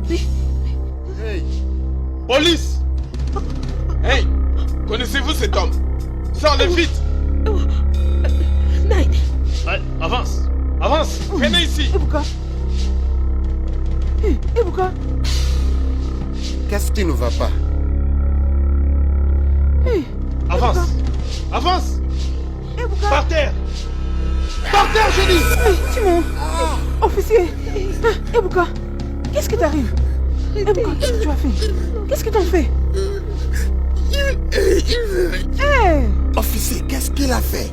Oui. Hey. Police. Hey, connaissez-vous cet homme? Sors-le vite. Naïd. Allez, avance. Venez ici. Ebuka. Qu'est-ce qui ne va pas? Avance. Ebuka. Par terre, je dis. Timon. Officier. Ebuka. Qu'est-ce qui t'arrive? Ebuka, qu'est-ce que tu as fait? Qu'est-ce que t'en fais? Officier, qu'est-ce qu'il a fait?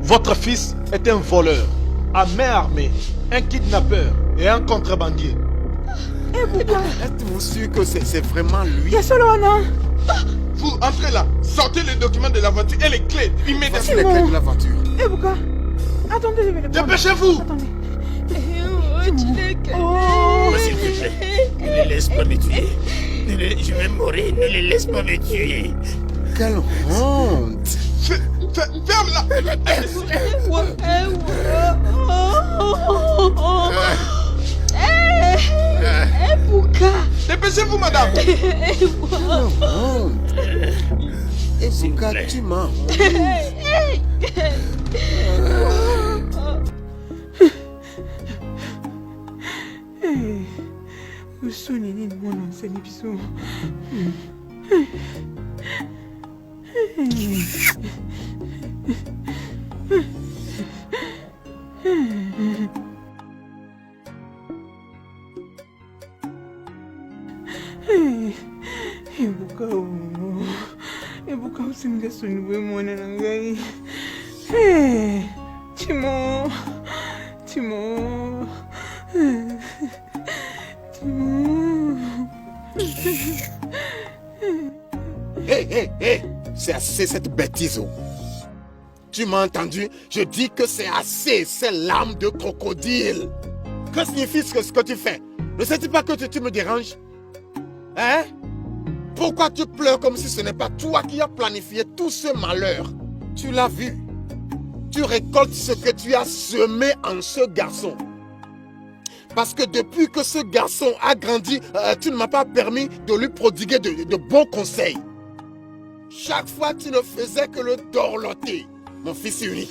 Votre fils est un voleur, à main armée, un kidnappeur et un contrebandier. Ebuka. Êtes-vous sûr que c'est vraiment lui? Yasolona. Vous, entrez là. Sortez les documents de la voiture et les clés Voici immédiatement. les clés de la voiture. Ebuka. Attendez, je vais le prendre. Dépêchez-vous. Attendez. Oh, s'il te plaît, ne les laisse pas me tuer. Je vais mourir, ne les laisse pas me tuer. Quelle honte! Ferme-la. Ebuka. Dépêchez-vous, madame. Quelle honte! Ebuka, tu m'as... Usoni nini mwana nsani biso. Ebuka usinga soni bwe mwana na ngai. Timo. Hey, c'est assez cette bêtise. Tu m'as entendu? Je dis que c'est assez, ces larmes de crocodile. Que signifie ce que tu fais? Ne sais-tu pas que tu me déranges? Hein? Pourquoi tu pleures comme si ce n'est pas toi qui as planifié tout ce malheur? Tu l'as vu? Tu récoltes ce que tu as semé en ce garçon. Parce que depuis que ce garçon a grandi, tu ne m'as pas permis de lui prodiguer de bons conseils. Chaque fois, tu ne faisais que le dorloter. Mon fils unique.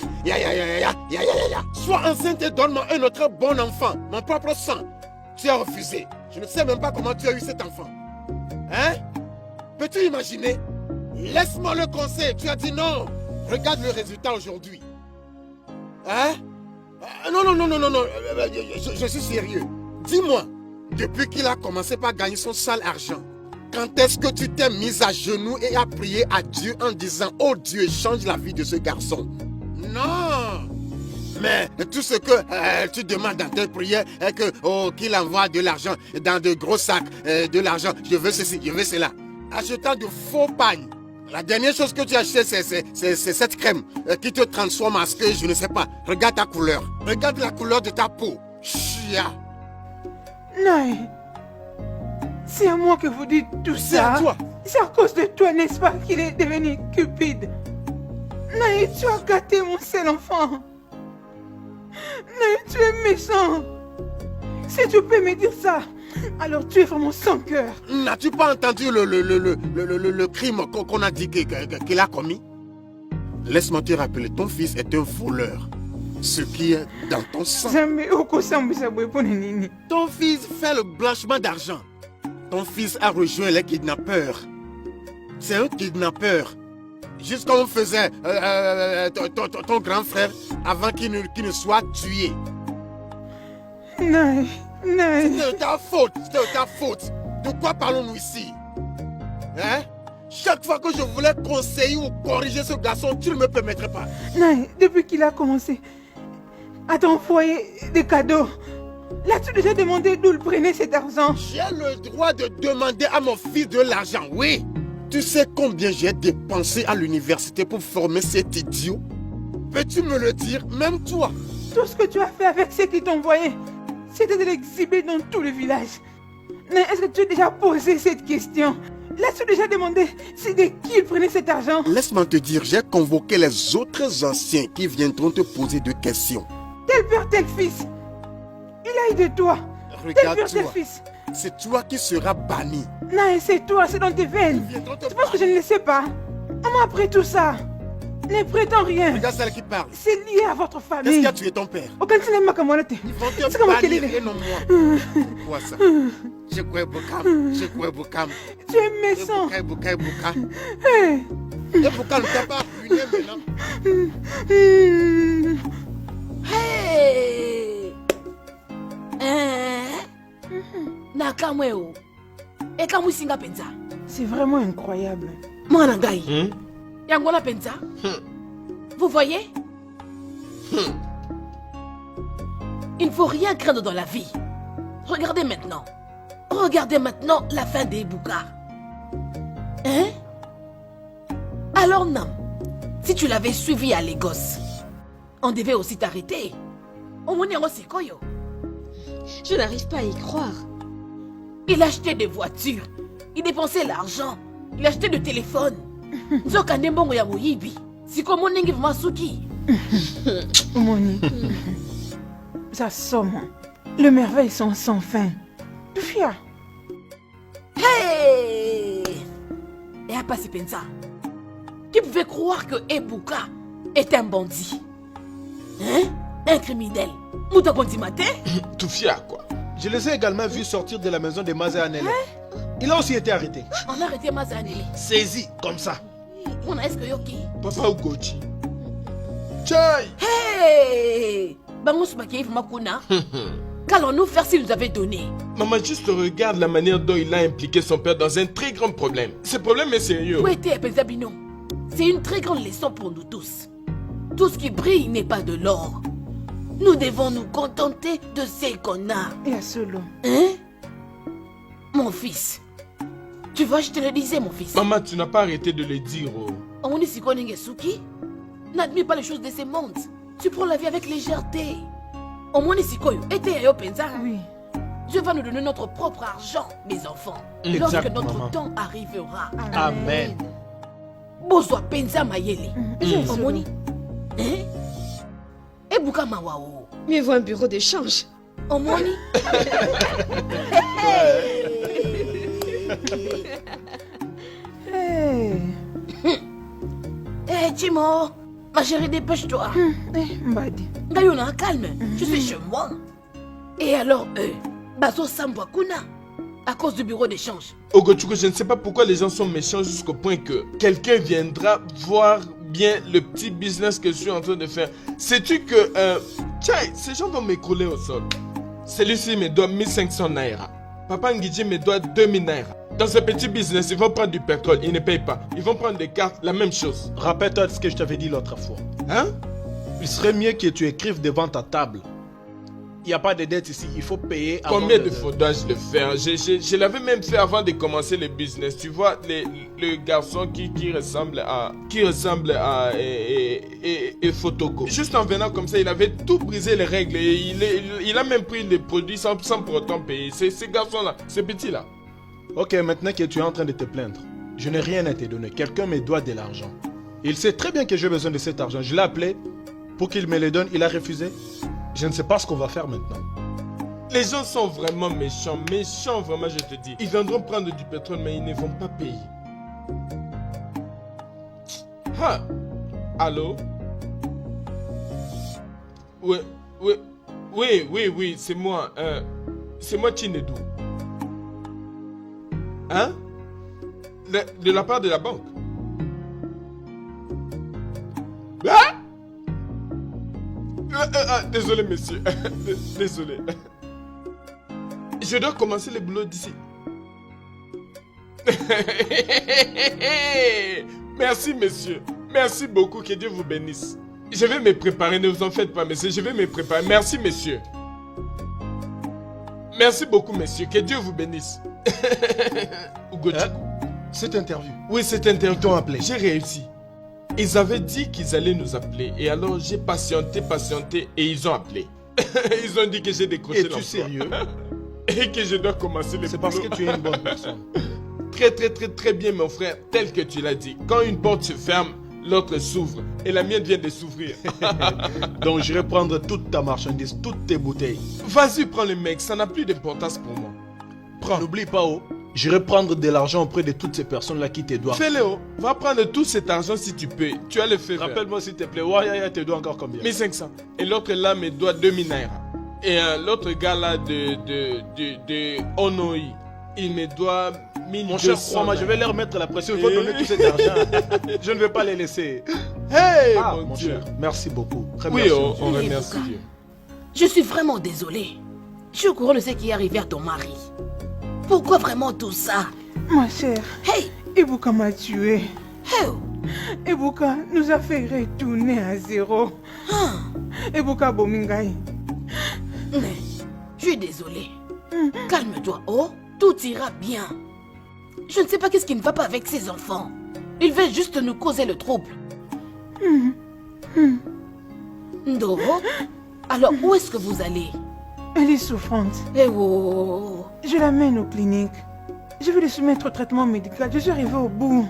Sois enceinte et donne-moi un autre bon enfant. Mon propre sang. Tu as refusé. Je ne sais même pas comment tu as eu cet enfant. Hein? Peux-tu imaginer? Laisse-moi le conseil. Tu as dit non. Regarde le résultat aujourd'hui. Hein? Non. Je suis sérieux. Dis-moi, depuis qu'il a commencé par gagner son sale argent, quand est-ce que tu t'es mise à genoux et à prier à Dieu en disant « Oh Dieu, change la vie de ce garçon » Non! Mais tout ce que tu demandes dans tes prières est que qu'il envoie de l'argent dans de gros sacs, de l'argent, je veux ceci, je veux cela. Achetant de faux pagnes. La dernière chose que tu achètes, c'est cette crème qui te transforme à ce que je ne sais pas. Regarde ta couleur. Regarde la couleur de ta peau. Chia. Non. C'est à moi que vous dites tout ça. C'est à toi. C'est à cause de toi, n'est-ce pas, qu'il est devenu cupide. Naïd, tu as gâté mon seul enfant. Naïd, tu es méchant. Si tu peux me dire ça, alors tu es vraiment sans cœur. N'as-tu pas entendu le crime qu'on a dit qu'il a commis? Laisse-moi te rappeler, ton fils est un voleur. Ce qui est dans ton sang. Ton fils fait le blanchiment d'argent. Ton fils a rejoint les kidnappeurs. C'est un kidnappeur. Juste comme on faisait ton grand frère avant qu'il ne soit tué. Non. C'est de ta faute. C'est de ta faute. De quoi parlons-nous ici? Hein? Chaque fois que je voulais conseiller ou corriger ce garçon, tu ne me permettrais pas. Non, depuis qu'il a commencé à t'envoyer des cadeaux, l'as-tu déjà demandé d'où il prenait cet argent? J'ai le droit de demander à mon fils de l'argent, oui. Tu sais combien j'ai dépensé à l'université pour former cet idiot? Peux-tu me le dire, même toi? Tout ce que tu as fait avec ce qui t'envoyait, c'était de l'exhiber dans tout le village. Mais est-ce que tu as déjà posé cette question? L'as-tu déjà demandé si de qui il prenait cet argent? Laisse-moi te dire, j'ai convoqué les autres anciens qui viendront te poser des questions. Tel père, tel fils. Il a eu de toi. Regarde-toi. Tel père, tel fils. c'est toi qui seras banni. Non, c'est toi, c'est dans tes veines. Viendront te Tu penses que je ne le sais pas? Maman, après tout ça, ne prétends rien. Regarde celle qui parle. C'est lié à votre Qu'est-ce famille. qui a tué ton père? Aucun ne m'a comme Ils vont te c'est comment qu'elle bannir est. et non moi. Quoi ça? Je crois Bokam. Je crois Bokam. Tu es méchant. Bokam. Hey. Et Bokam ne t'a pas ruiné maintenant. Hey! Nakamwe o. Ekamu singa penza. C'est vraiment incroyable. Mwana ngai. Yangona penza. Vous voyez? Il ne faut rien craindre dans la vie. Regardez maintenant. Regardez maintenant la fin des Bouka. Hein? Alors non. Si tu l'avais suivi à Lagos, on devait aussi t'arrêter. Je n'arrive pas à y croire. Il achetait des voitures. Il dépensait l'argent. Il achetait des téléphones. Zoka Nembongo ya Moyibi. Si comme on n'engue Masuki. Moni. Ça somme. Les merveilles sont sans fin. Tufia. Hey! Et à passer pensa. Qui pouvait croire que Ebuka est un bandit? Hein? Un criminel. Mouta Bondi Maté? Tufia, quoi. Je les ai également vus sortir de la maison de Mazé Anele. Il a aussi été arrêté. On a arrêté Mazanele. Saisi, comme ça. On a est-ce que Yoki? Papa Ugochi. Tchai! Hey! Bangos Makief Makuna. Qu'allons-nous faire s'il nous avait donné? Maman, juste regarde la manière dont il a impliqué son père dans un très grand problème. Ce problème est sérieux. Où était Penzabino? C'est une très grande leçon pour nous tous. Tout ce qui brille n'est pas de l'or. Nous devons nous contenter de ce qu'on a. Et à solo. Hein? Mon fils. Tu vois, je te le disais, mon fils. Maman, tu n'as pas arrêté de le dire. Oh. On est si Suki. N'admire pas les choses de ce monde. Tu prends la vie avec légèreté. Au moins, ici, était Penza. Oui. Dieu va nous donner notre propre argent, mes enfants. Exact, lorsque notre maman. temps arrivera. Amen. Bozwa Penza Mayele. Yes, Omoni. Hein? Et Buka Mawao. Mieux vaut un bureau d'échange. Omoni. Hey. Eh, Timo. Ma chérie, dépêche-toi. Mbadi. Gayona, calme. Je suis chez moi. Et alors, eux, Bazo Sambwakuna, à cause du bureau d'échange. Ogochuko, je ne sais pas pourquoi les gens sont méchants jusqu'au point que quelqu'un viendra voir bien le petit business que je suis en train de faire. Sais-tu que... Tchai, ces gens vont m'écrouler au sol. Celui-ci me doit 1500 naira. Papa Ngiji me doit 2000 naira. Dans ce petit business, ils vont prendre du pétrole, ils ne payent pas. Ils vont prendre des cartes, la même chose. Rappelle-toi de ce que je t'avais dit l'autre fois. Hein? Il serait mieux que tu écrives devant ta table. Il n'y a pas de dette ici, il faut payer. avant Combien de fois dois-je le faire? Je l'avais même fait avant de commencer le business. Tu vois, le garçon qui ressemble à Fotoko. Juste en venant comme ça, il avait tout brisé les règles. Et il a même pris les produits sans pour autant payer. C'est ce garçon-là, ce petit-là. Ok, maintenant que tu es en train de te plaindre, je n'ai rien à te donner. Quelqu'un me doit de l'argent. Il sait très bien que j'ai besoin de cet argent. Je l'ai appelé pour qu'il me le donne. Il a refusé. Je ne sais pas ce qu'on va faire maintenant. Les gens sont vraiment méchants, méchants vraiment, je te dis. Ils viendront prendre du pétrole, mais ils ne vont pas payer. Ah, allô? Oui, c'est moi. C'est moi, Chinedou. Hein? De la part de la banque. Ah? Désolé, monsieur. Désolé. Je dois commencer le boulot d'ici. Merci, monsieur. Merci beaucoup. Que Dieu vous bénisse. Je vais me préparer. Ne vous en faites pas, monsieur. Je vais me préparer. Merci, monsieur. Merci beaucoup, monsieur. Que Dieu vous bénisse. Ugochi. Cette interview. Oui, cette interview. Ils t'ont appelé. J'ai réussi. Ils avaient dit qu'ils allaient nous appeler. Et alors, j'ai patienté et ils ont appelé. Ils ont dit que j'ai décroché l'emploi. Es-tu sérieux? Et que je dois commencer le C'est parce boulot. que tu es une bonne personne. Très bien, mon frère. Tel que tu l'as dit. Quand une porte se ferme, l'autre s'ouvre. Et la mienne vient de s'ouvrir. Donc je vais prendre toute ta marchandise, toutes tes bouteilles. Vas-y, prends le mec. Ça n'a plus d'importance pour moi. Prends. N'oublie pas, oh, j'irai prendre de l'argent auprès de toutes ces personnes-là qui te doivent. Fais-le, oh. Va prendre tout cet argent si tu peux. Tu as le fait. Rappelle-moi s'il te plaît, Wayaya te doit encore combien? 1500. Et l'autre là me doit 2000 naira. Et l'autre gars là de Onoi, il me doit 1200. Mon cher, crois-moi, je vais leur mettre la pression. Il faut donner tout cet argent. Je ne vais pas les laisser. Hey, Mon Dieu. cher, merci beaucoup. Très Oui, merci. oh, on Oui, remercie Ebuka. Dieu. Je suis vraiment désolée. Je suis au courant de ce qui est arrivé à ton mari. Pourquoi vraiment tout ça? Ma chère, Hey! Ebuka m'a tué. Hey! Ebuka nous a fait retourner à zéro. Ebuka Bomingai. Mais, je suis désolée. Calme-toi, oh. Tout ira bien. Je ne sais pas qu'est-ce qui ne va pas avec ces enfants. Ils veulent juste nous causer le trouble. Ndo, alors où est-ce que vous allez? Elle est souffrante. Eh oh. Je l'amène aux cliniques. Je vais le soumettre au traitement médical. Je suis arrivée au bout.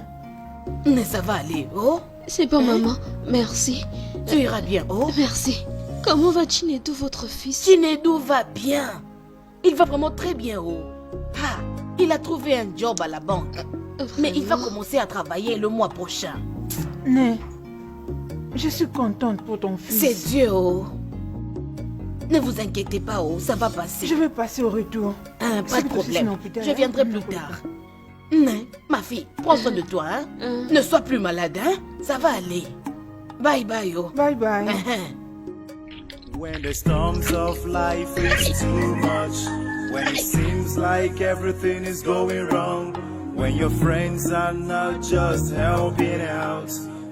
Mais ça va aller, oh. C'est bon, maman. Merci. Tu iras bien, oh. Merci. Comment va Chinedu, votre fils? Chinedu va bien. Il va vraiment très bien, oh. Ah, il a trouvé un job à la banque. Mais il va Vraiment? commencer à travailler le mois prochain. Né, je suis contente pour ton fils. C'est Dieu, oh. Ne vous inquiétez pas, oh, ça va passer. Je vais passer au retour. Pas C'est de que ton fils est problème. en hôpital, Je hein? viendrai plus tard. Mais, ma fille, prends soin de toi, hein. Ne sois plus malade, hein. Ça va aller. Bye bye, oh. Bye bye. When the storms of life is too much, when it seems like everything is going wrong, when your friends are not just helping out,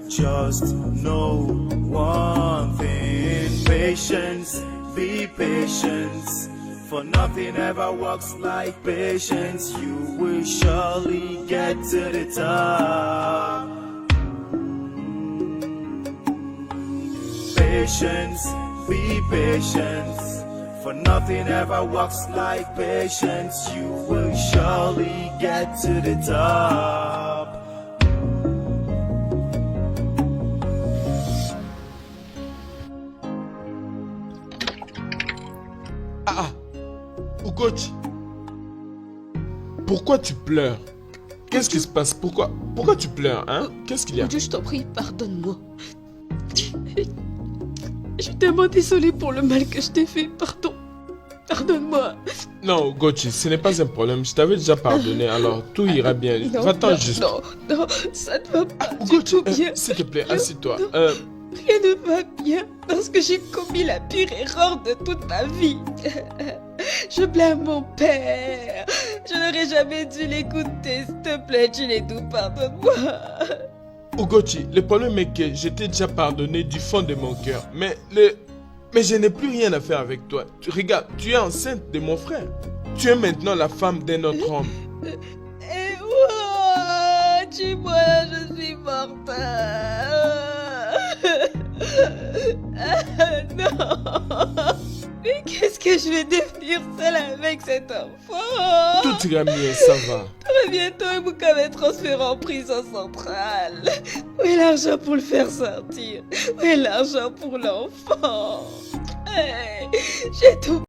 just know one thing: patience, be patient, for nothing ever works like patience. You will surely get to the top. Patience, be patient, for nothing ever works like patience. You will surely get to the top. Ugochi, pourquoi tu pleures? Qu'est-ce qui se passe? Pourquoi tu pleures, hein? Qu'est-ce qu'il y a? Mon Dieu, je t'en prie, pardonne-moi. Je suis tellement désolée pour le mal que je t'ai fait. Pardon. Pardonne-moi. Non, Ugochi, ce n'est pas un problème. Je t'avais déjà pardonné, alors tout ira bien. Non, Va-t'en non, juste. non, ça ne va pas du Ugochi, tout bien. s'il te plaît, Je- assis-toi. Rien ne va bien parce que j'ai commis la pire erreur de toute ma vie. Je blâme mon père. Je n'aurais jamais dû l'écouter. S'il te plaît, Chinedu, pardonne-moi. Ugochi, le problème est que je t'ai déjà pardonné du fond de mon cœur. Mais je n'ai plus rien à faire avec toi. Regarde, tu es enceinte de mon frère. Tu es maintenant la femme d'un autre homme. Et moi, dis-moi, je suis morte. Non. Mais qu'est-ce que je vais devenir seule avec cet enfant? Tout ira mieux, ça va. Très bientôt, Ebuka va être transféré en prison centrale. Où est l'argent pour le faire sortir? Où est l'argent pour l'enfant? Hey, j'ai tout